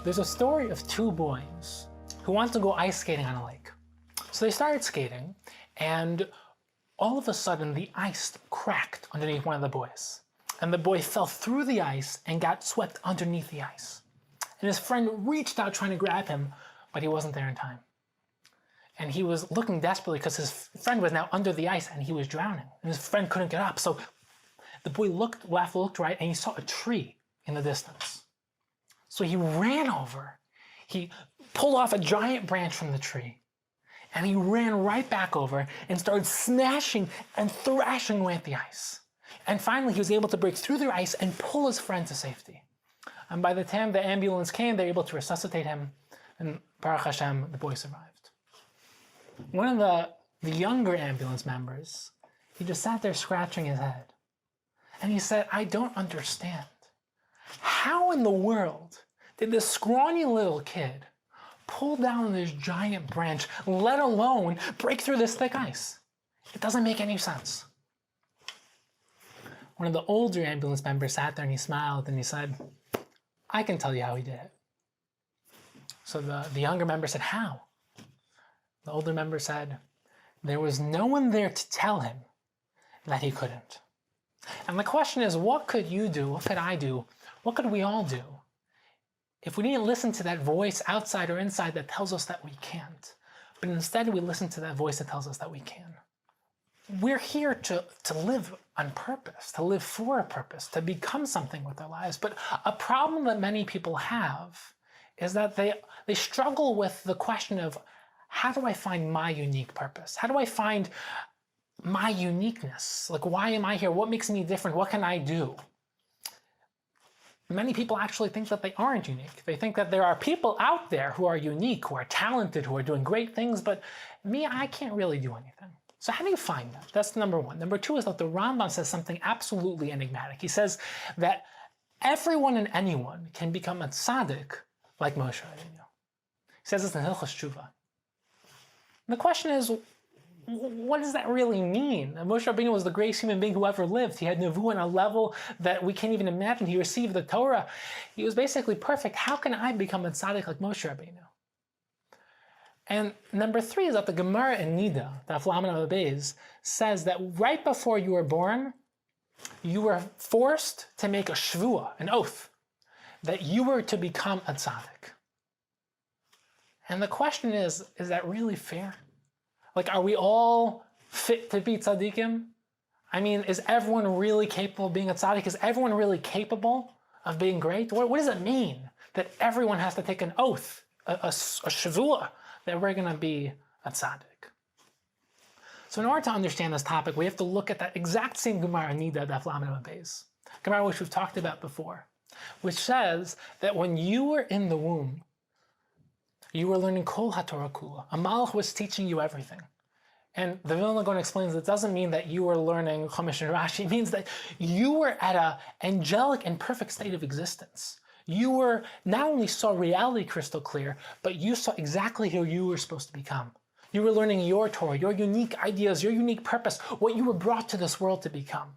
There's a story of two boys who want to go ice skating on a lake. So they started skating, and all of a sudden the ice cracked underneath one of the boys. And the boy fell through the ice and got swept underneath the ice. And his friend reached out trying to grab him, but he wasn't there in time. And he was looking desperately because his friend was now under the ice and he was drowning. And his friend couldn't get up. So the boy looked right, and he saw a tree in the distance. So he ran over, he pulled off a giant branch from the tree, and he ran right back over and started smashing and thrashing away at the ice. And finally he was able to break through the ice and pull his friend to safety. And by the time the ambulance came, they were able to resuscitate him, and Baruch Hashem, the boy survived. One of the younger ambulance members, he just sat there scratching his head. And he said, I don't understand. How in the world did this scrawny little kid pull down this giant branch, let alone break through this thick ice? It doesn't make any sense. One of the older ambulance members sat there and he smiled and he said, I can tell you how he did it. So the younger member said, how? The older member said, there was no one there to tell him that he couldn't. And the question is, what could you do? What could I do? What could we all do if we didn't listen to that voice outside or inside that tells us that we can't, but instead we listen to that voice that tells us that we can? We're here to live on purpose, to live for a purpose, to become something with our lives. But a problem that many people have is that they struggle with the question of, how do I find my unique purpose? How do I find my uniqueness? Like, why am I here? What makes me different? What can I do? Many people actually think that they aren't unique. They think that there are people out there who are unique, who are talented, who are doing great things, but me, I can't really do anything. So how do you find that? That's number one. Number two is that the Rambam says something absolutely enigmatic. He says that everyone and anyone can become a tzaddik like Moshe Rabbeinu. He says this in Hilchos Tshuva. The question is, what does that really mean? Moshe Rabbeinu was the greatest human being who ever lived. He had nevuah on a level that we can't even imagine. He received the Torah. He was basically perfect. How can I become a tzaddik like Moshe Rabbeinu? And number three is that the Gemara in Nida, the Aflaman of Beis, says that right before you were born, you were forced to make a shvuah, an oath, that you were to become a tzaddik. And the question is that really fair? Like, are we all fit to be tzaddikim? I mean, is everyone really capable of being a tzaddik? Is everyone really capable of being great? What does it mean that everyone has to take an oath, a shavua, that we're going to be a tzaddik? So in order to understand this topic, we have to look at that exact same Gemara Nida, Daf Lamed Amud Beis, Gemara which we've talked about before, which says that when you were in the womb, you were learning Kol HaTorah Kula. A Malach was teaching you everything. And the Vilna Gaon explains that it doesn't mean that you were learning Chumash and Rashi. It means that you were at an angelic and perfect state of existence. You were not only saw reality crystal clear, but you saw exactly who you were supposed to become. You were learning your Torah, your unique ideas, your unique purpose, what you were brought to this world to become.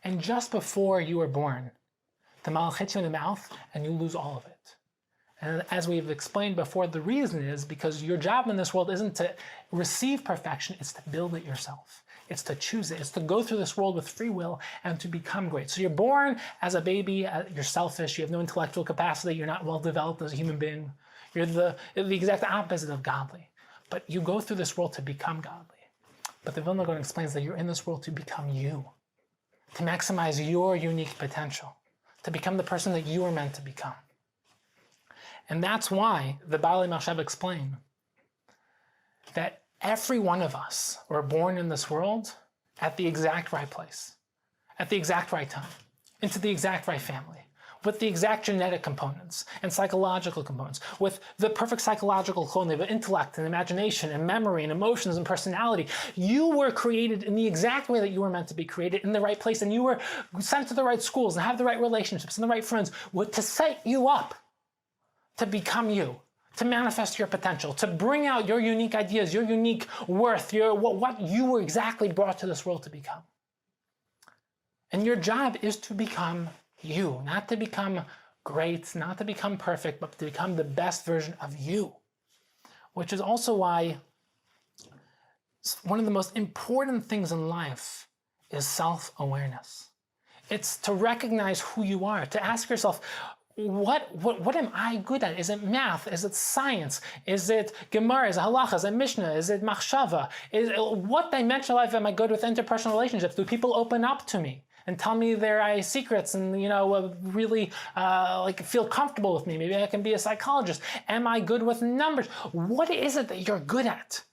And just before you were born, the Malach hits you in the mouth and you lose all of it. And as we've explained before, the reason is because your job in this world isn't to receive perfection, it's to build it yourself. It's to choose it. It's to go through this world with free will and to become great. So you're born as a baby, you're selfish, you have no intellectual capacity, you're not well developed as a human being. You're the exact opposite of godly. But you go through this world to become godly. But the Vilna Gaon explains that you're in this world to become you, to maximize your unique potential, to become the person that you were meant to become. And that's why the Baalei Machshav explain that every one of us were born in this world at the exact right place, at the exact right time, into the exact right family, with the exact genetic components and psychological components, with the perfect psychological clothing of intellect and imagination and memory and emotions and personality. You were created in the exact way that you were meant to be created, in the right place, and you were sent to the right schools and have the right relationships and the right friends to set you up to become you, to manifest your potential, to bring out your unique ideas, your unique worth, what you were exactly brought to this world to become. And your job is to become you, not to become great, not to become perfect, but to become the best version of you. Which is also why one of the most important things in life is self-awareness. It's to recognize who you are, to ask yourself, what am I good at? Is it math? Is it science? Is it Gemara? Is it halacha? Is it Mishnah? Is it machshava? What dimension of life am I good with interpersonal relationships? Do people open up to me and tell me their secrets and really feel comfortable with me? Maybe I can be a psychologist. Am I good with numbers? What is it that you're good at?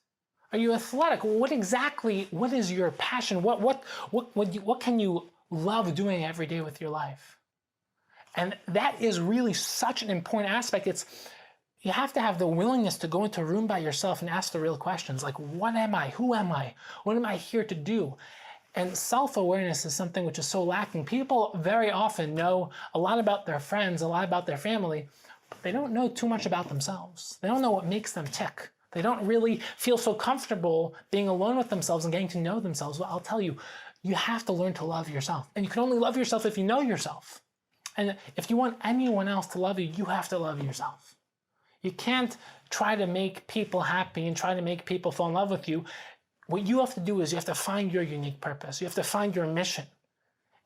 Are you athletic? What is your passion? What can you love doing every day with your life? And that is really such an important aspect. You have to have the willingness to go into a room by yourself and ask the real questions, like, what am I? Who am I? What am I here to do? And self-awareness is something which is so lacking. People very often know a lot about their friends, a lot about their family, but they don't know too much about themselves. They don't know what makes them tick. They don't really feel so comfortable being alone with themselves and getting to know themselves. Well, I'll tell you, you have to learn to love yourself. And you can only love yourself if you know yourself. And if you want anyone else to love you, you have to love yourself. You can't try to make people happy and try to make people fall in love with you. What you have to do is you have to find your unique purpose. You have to find your mission.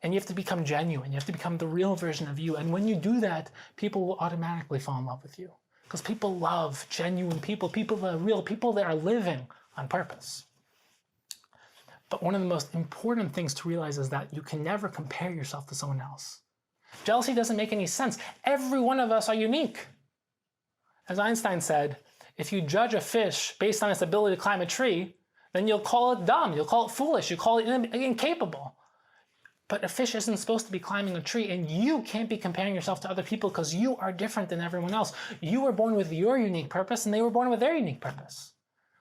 And you have to become genuine. You have to become the real version of you. And when you do that, people will automatically fall in love with you. Because people love genuine people that are real, people that are living on purpose. But one of the most important things to realize is that you can never compare yourself to someone else. Jealousy doesn't make any sense. Every one of us are unique. As Einstein said, if you judge a fish based on its ability to climb a tree, then you'll call it dumb, you'll call it foolish, you'll call it incapable. But a fish isn't supposed to be climbing a tree, and you can't be comparing yourself to other people because you are different than everyone else. You were born with your unique purpose, and they were born with their unique purpose.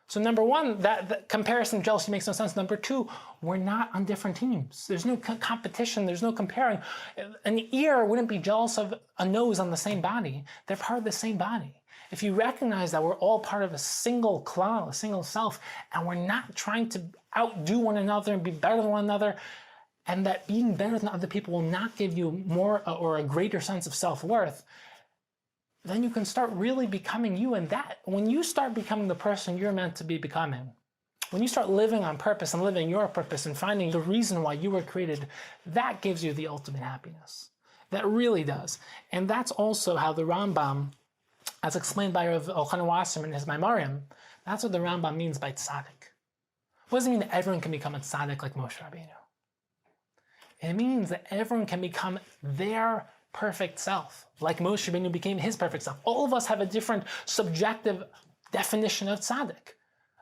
So number one, that comparison jealousy makes no sense. Number two, we're not on different teams. There's no competition, there's no comparing. An ear wouldn't be jealous of a nose on the same body. They're part of the same body. If you recognize that we're all part of a single klal, a single self, and we're not trying to outdo one another and be better than one another, and that being better than other people will not give you more or a greater sense of self-worth, then you can start really becoming you. And that, when you start becoming the person you're meant to be becoming, when you start living on purpose and living your purpose and finding the reason why you were created, that gives you the ultimate happiness. That really does. And that's also how the Rambam, as explained by Rav Elchanan Wasserman in his Maimarim, that's what the Rambam means by tzaddik. What does it mean that everyone can become a tzaddik like Moshe Rabbeinu? It means that everyone can become their perfect self, like Moshe Rabbeinu became his perfect self. All of us have a different subjective definition of tzaddik.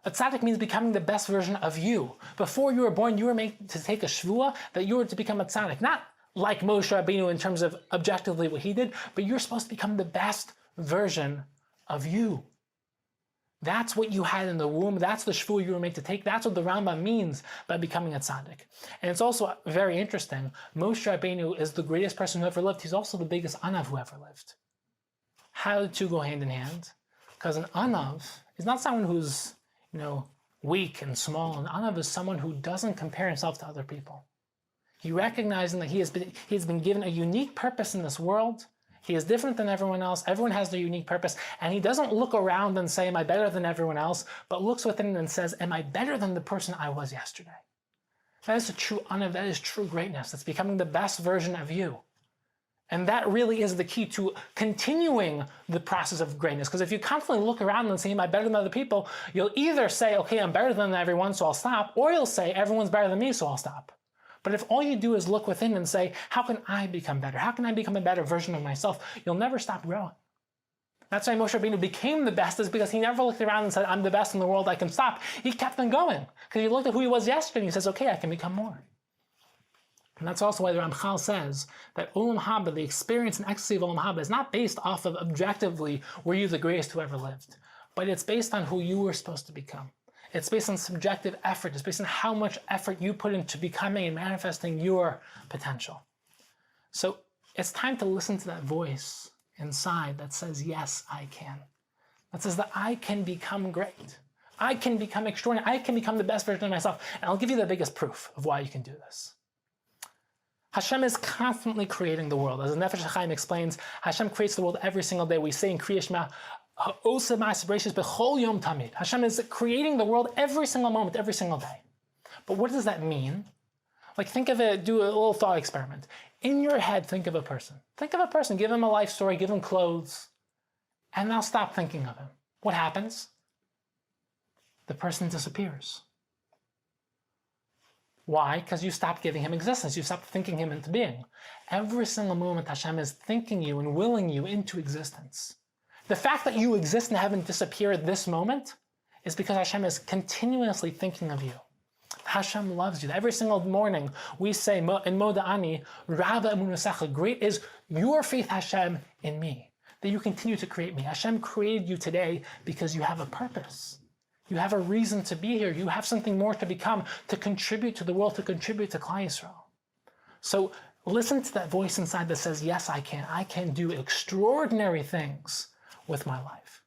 A tzaddik means becoming the best version of you. Before you were born, you were made to take a shvuah that you were to become a tzaddik. Not like Moshe Rabbeinu in terms of objectively what he did, but you're supposed to become the best version of you. That's what you had in the womb. That's the shvuah you were made to take. That's what the Rambam means by becoming a tzaddik. And it's also very interesting. Moshe Rabbeinu is the greatest person who ever lived. He's also the biggest anav who ever lived. How do the two go hand in hand? Because an anav is not someone who's, weak and small. An anav is someone who doesn't compare himself to other people. He recognizing that he has been given a unique purpose in this world. He is different than everyone else. Everyone has their unique purpose. And he doesn't look around and say, am I better than everyone else? But looks within and says, am I better than the person I was yesterday? That is a true anav. That is true greatness. That's becoming the best version of you. And that really is the key to continuing the process of greatness. Because if you constantly look around and say, am I better than other people? You'll either say, okay, I'm better than everyone, so I'll stop. Or you'll say, everyone's better than me, so I'll stop. But if all you do is look within and say, how can I become better? How can I become a better version of myself? You'll never stop growing. That's why Moshe Rabbeinu became the best, is because he never looked around and said, I'm the best in the world, I can stop. He kept on going. Because he looked at who he was yesterday and he says, okay, I can become more. And that's also why the Ramchal says that Olam Haba, the experience and ecstasy of Olam Haba, is not based off of objectively, were you the greatest who ever lived? But it's based on who you were supposed to become. It's based on subjective effort. It's based on how much effort you put into becoming and manifesting your potential. So it's time to listen to that voice inside that says, yes, I can. That says that I can become great. I can become extraordinary. I can become the best version of myself. And I'll give you the biggest proof of why you can do this. Hashem is constantly creating the world. As the Nefesh HaChaim explains, Hashem creates the world every single day. We say in Kriya Shema, Hashem is creating the world every single moment, every single day. But what does that mean? Like, think of it, do a little thought experiment. In your head, think of a person. Think of a person, give him a life story, give him clothes, and now stop thinking of him. What happens? The person disappears. Why? Because you stopped giving him existence. You stopped thinking him into being. Every single moment, Hashem is thinking you and willing you into existence. The fact that you exist and haven't disappeared this moment is because Hashem is continuously thinking of you. Hashem loves you. Every single morning we say in Moda'ani, Rabbi Emunasecha, great is your faith, Hashem, in me. That you continue to create me. Hashem created you today because you have a purpose. You have a reason to be here. You have something more to become, to contribute to the world, to contribute to Klal Yisrael. So listen to that voice inside that says, yes, I can. I can do extraordinary things with my life.